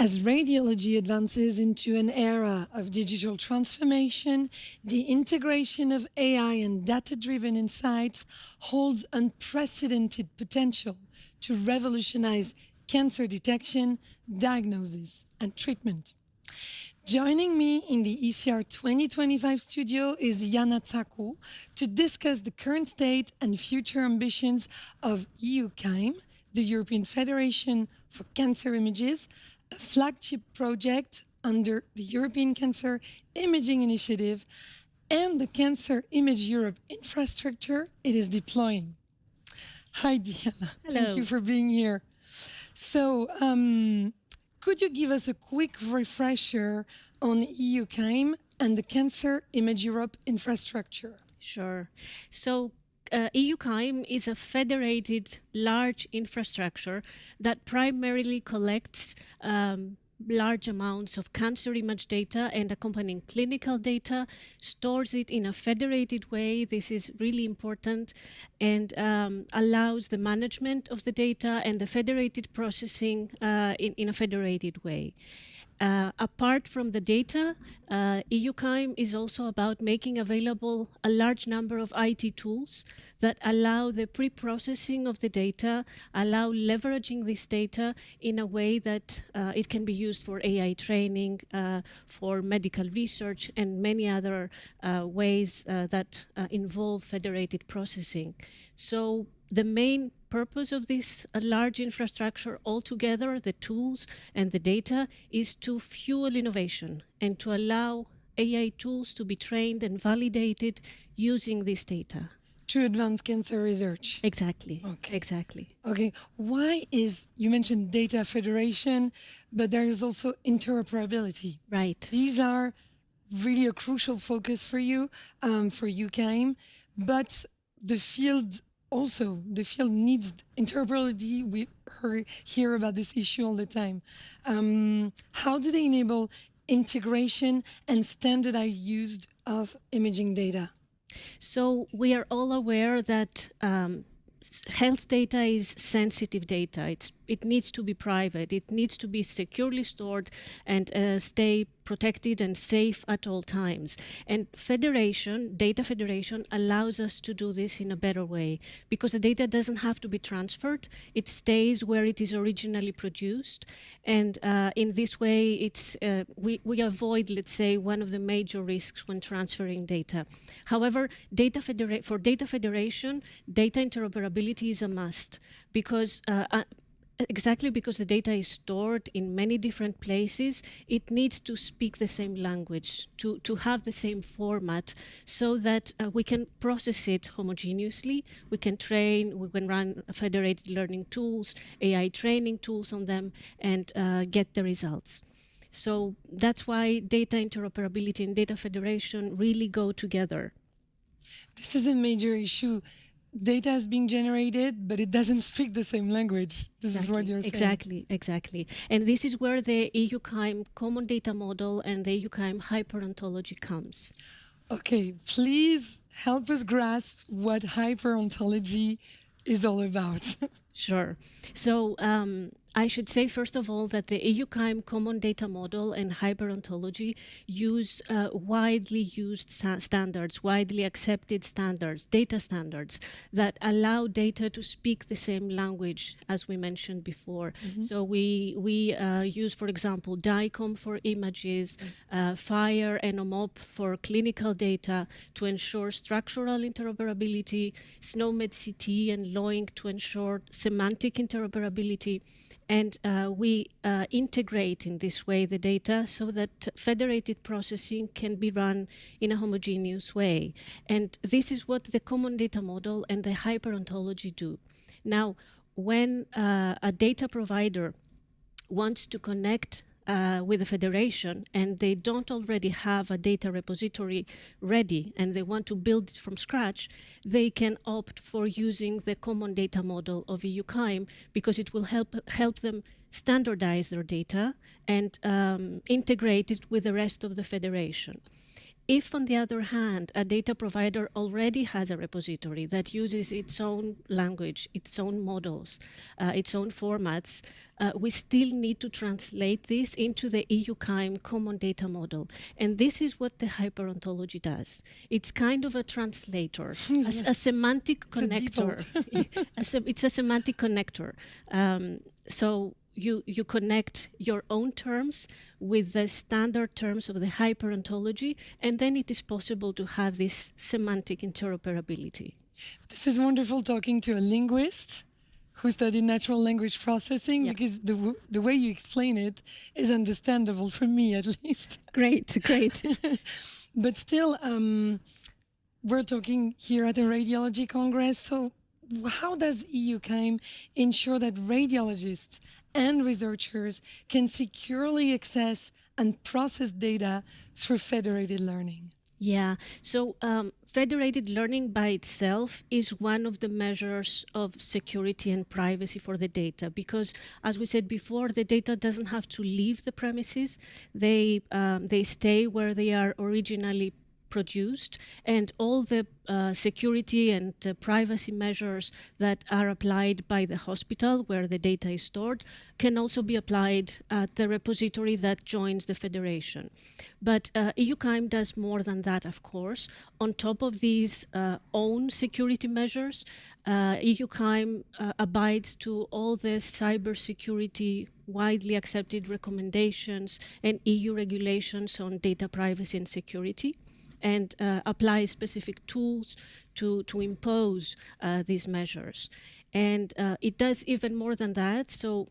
As radiology advances into an era of digital transformation, the integration of AI and data-driven insights holds unprecedented potential to revolutionize cancer detection, diagnosis, and treatment. Joining me in the ECR 2025 studio is Gianna Tsakou to discuss the current state and future ambitions of EUCAIM, the European Federation for Cancer Images, a flagship project under the European Cancer Imaging Initiative and the Cancer Image Europe infrastructure it is deploying. Hi, Gianna. Hello. Thank you for being here. So, could you give us a quick refresher on EUCAIM and the Cancer Image Europe infrastructure? Sure. So EUCAIM is a federated large infrastructure that primarily collects large amounts of cancer image data and accompanying clinical data, stores it in a federated way. This is really important, and allows the management of the data and the federated processing in a federated way. Apart from the data, EUCAIM is also about making available a large number of IT tools that allow the pre-processing of the data, allow leveraging this data in a way that it can be used for AI training, for medical research, and many other ways that involve federated processing. So the main purpose of this large infrastructure altogether, the tools and the data, is to fuel innovation and to allow AI tools to be trained and validated using this data. To advance cancer research. Exactly. Okay. Exactly. Okay. Why is, you mentioned data federation, but there is also interoperability. Right. These are really a crucial focus for you, for EUCAIM, but the field needs interoperability. We hear about this issue all the time. How do they enable integration and standardized use of imaging data? So we are all aware that health data is sensitive data. It needs to be private. It needs to be securely stored and stay protected and safe at all times. And data federation allows us to do this in a better way because the data doesn't have to be transferred. It stays where it is originally produced. And in this way, we avoid, let's say, one of the major risks when transferring data. However, for data federation, data interoperability is a must because exactly because the data is stored in many different places, it needs to speak the same language, to have the same format, so that we can process it homogeneously. We can run federated learning tools, AI training tools on them, and get the results. So that's why data interoperability and data federation really go together. This is a major issue. Data is being generated, but it doesn't speak the same language. This is what you're saying. Exactly. And this is where the EUCAIM common data model and the EUCAIM hyper-ontology comes. Okay, please help us grasp what hyper-ontology is all about. Sure. So I should say, first of all, that the EUCAIM common data model and hyper-ontology use widely used standards, widely accepted standards, data standards that allow data to speak the same language as we mentioned before. Mm-hmm. So we use, for example, DICOM for images, FIRE and OMOP for clinical data to ensure structural interoperability, SNOMED CT and LOINC to ensure semantic interoperability. And we integrate in this way the data so that federated processing can be run in a homogeneous way. And this is what the common data model and the hyper-ontology do. Now, when a data provider wants to connect with the federation and they don't already have a data repository ready and they want to build it from scratch, they can opt for using the common data model of EUCAIM because it will help them standardize their data and integrate it with the rest of the federation. If, on the other hand, a data provider already has a repository that uses its own language, its own models, its own formats, we still need to translate this into the EUCAIM common data model. And this is what the hyper-ontology does. It's kind of a translator, a semantic connector. It's a semantic connector. So you connect your own terms with the standard terms of the hyper-ontology, and then it is possible to have this semantic interoperability. This is wonderful talking to a linguist who studied natural language processing, because the way you explain it is understandable for me, at least. Great. But still, we're talking here at the Radiology Congress. So how does EUCAIM ensure that radiologists and researchers can securely access and process data through federated learning? Yeah, so federated learning by itself is one of the measures of security and privacy for the data, because, as we said before, the data doesn't have to leave the premises. They stay where they are originally produced, and all the security and privacy measures that are applied by the hospital where the data is stored can also be applied at the repository that joins the federation. But EUCAIM does more than that, of course. On top of these own security measures, EUCAIM abides to all the cybersecurity widely accepted recommendations and EU regulations on data privacy and security, and apply specific tools to impose these measures. And it does even more than that. So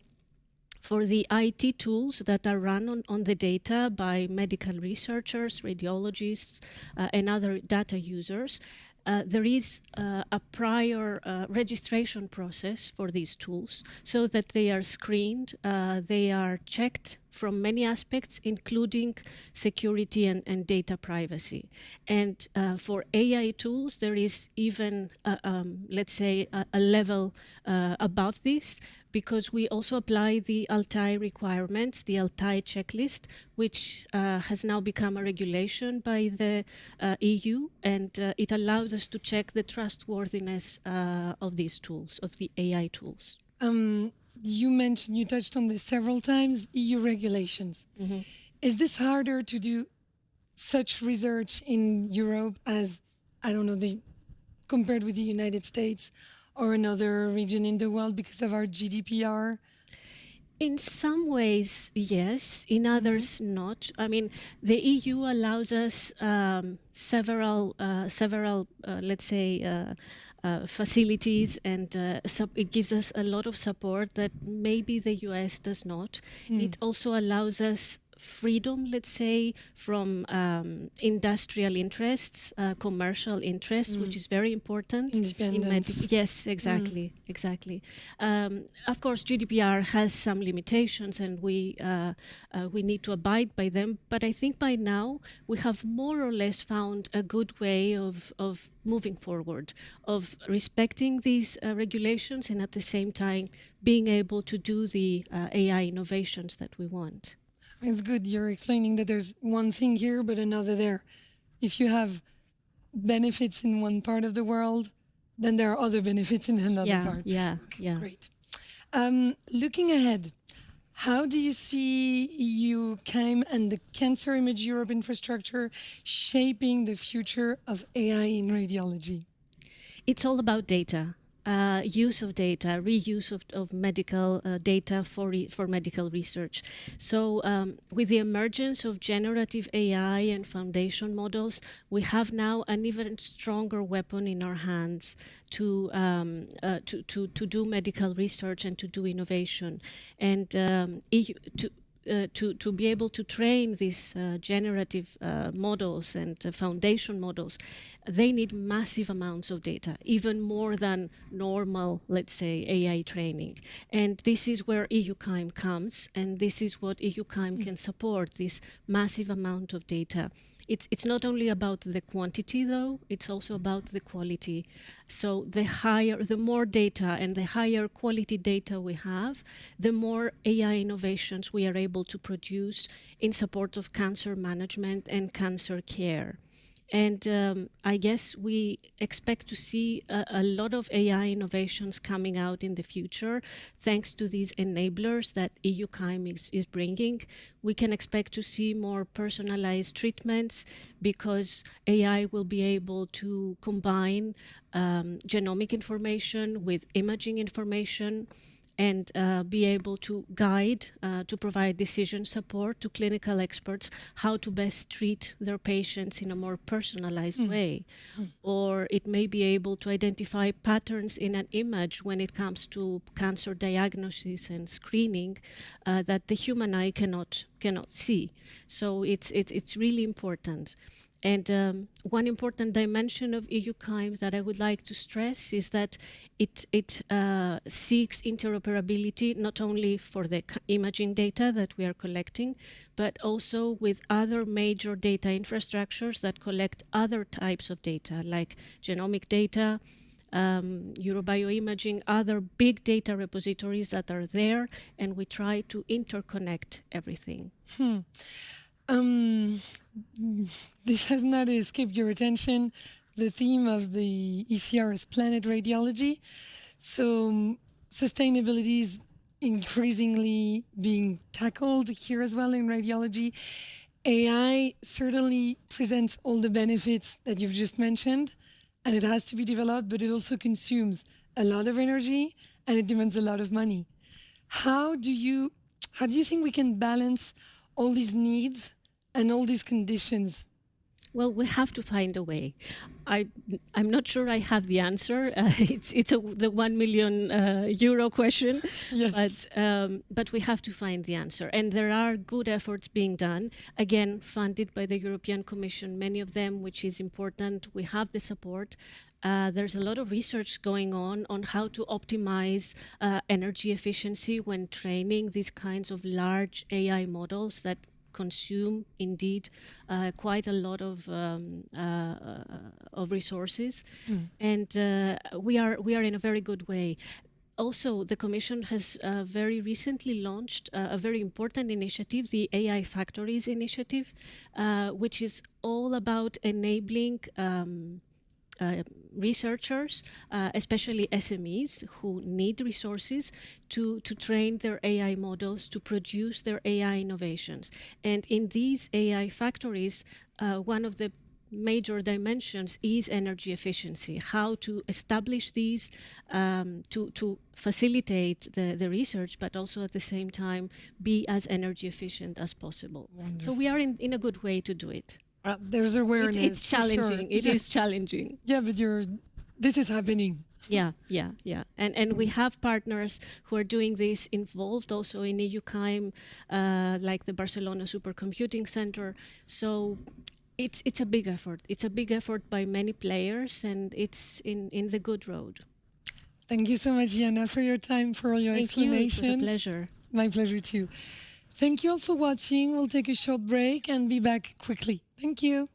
for the IT tools that are run on the data by medical researchers, radiologists, and other data users, there is a prior registration process for these tools so that they are screened, they are checked from many aspects, including security and data privacy. And for AI tools, there is even, let's say, a level above this, because we also apply the ALTAI requirements, the ALTAI checklist, which has now become a regulation by the EU, and it allows us to check the trustworthiness of these tools, of the AI tools. You touched on this several times, EU regulations. Mm-hmm. Is this harder to do such research in Europe as, I don't know, compared with the United States or another region in the world because of our GDPR? In some ways, yes. In others, not. I mean, the EU allows us several, let's say, facilities, and it gives us a lot of support that maybe the US does not. It also allows us freedom, let's say, from industrial interests, commercial interests, which is very important. Independence. Yes, exactly. Of course, GDPR has some limitations, and we need to abide by them. But I think by now we have more or less found a good way of moving forward, of respecting these regulations, and at the same time being able to do the AI innovations that we want. It's good. You're explaining that there's one thing here, but another there. If you have benefits in one part of the world, then there are other benefits in another part. Yeah. Great. Looking ahead, how do you see EUCAIM and the Cancer Image Europe infrastructure shaping the future of AI in radiology? It's all about data. Use of data, reuse of medical data for medical research. So with the emergence of generative AI and foundation models, we have now an even stronger weapon in our hands to do medical research and to do innovation. And to be able to train these generative models and foundation models, they need massive amounts of data, even more than normal, let's say, AI training. And this is where EUCAIM comes, and this is what EUCAIM can support, this massive amount of data. It's not only about the quantity, though, it's also about the quality. So the more data and the higher quality data we have, the more AI innovations we are able to produce in support of cancer management and cancer care. And I guess we expect to see a lot of AI innovations coming out in the future, thanks to these enablers that EUCAIM is bringing. We can expect to see more personalized treatments because AI will be able to combine genomic information with imaging information and be able to guide, to provide decision support to clinical experts how to best treat their patients in a more personalized way. Or it may be able to identify patterns in an image when it comes to cancer diagnosis and screening that the human eye cannot see. So it's really important. And one important dimension of EUCAIM that I would like to stress is that it seeks interoperability not only for the imaging data that we are collecting, but also with other major data infrastructures that collect other types of data, like genomic data, Eurobioimaging, other big data repositories that are there, and we try to interconnect everything. This has not escaped your attention. The theme of the ECR is planet radiology. So sustainability is increasingly being tackled here as well in radiology. AI certainly presents all the benefits that you've just mentioned, and it has to be developed, but it also consumes a lot of energy and it demands a lot of money. How do you think we can balance all these needs and all these conditions? Well, we have to find a way. I'm not sure I have the answer. It's the 1 million euro question, Yes. but we have to find the answer. And there are good efforts being done, again, funded by the European Commission, many of them, which is important. We have the support. There's a lot of research going on how to optimize energy efficiency when training these kinds of large AI models that consume indeed quite a lot of resources, and we are in a very good way. Also, the Commission has very recently launched a very important initiative, the AI Factories Initiative, which is all about enabling researchers, especially SMEs who need resources to train their AI models, to produce their AI innovations. And in these AI factories, one of the major dimensions is energy efficiency, how to establish these to facilitate the research, but also at the same time be as energy efficient as possible. Wonderful. So we are in a good way to do it. There's awareness. It's challenging. Sure. It is challenging. Yeah, but this is happening. Yeah. And we have partners who are doing this, involved also in EUCAIM, like the Barcelona Supercomputing Center. So it's a big effort. It's a big effort by many players, and it's in the good road. Thank you so much, Gianna, for your time, for all your explanations. Thank you. It was a pleasure. My pleasure too. Thank you all for watching. We'll take a short break and be back quickly. Thank you.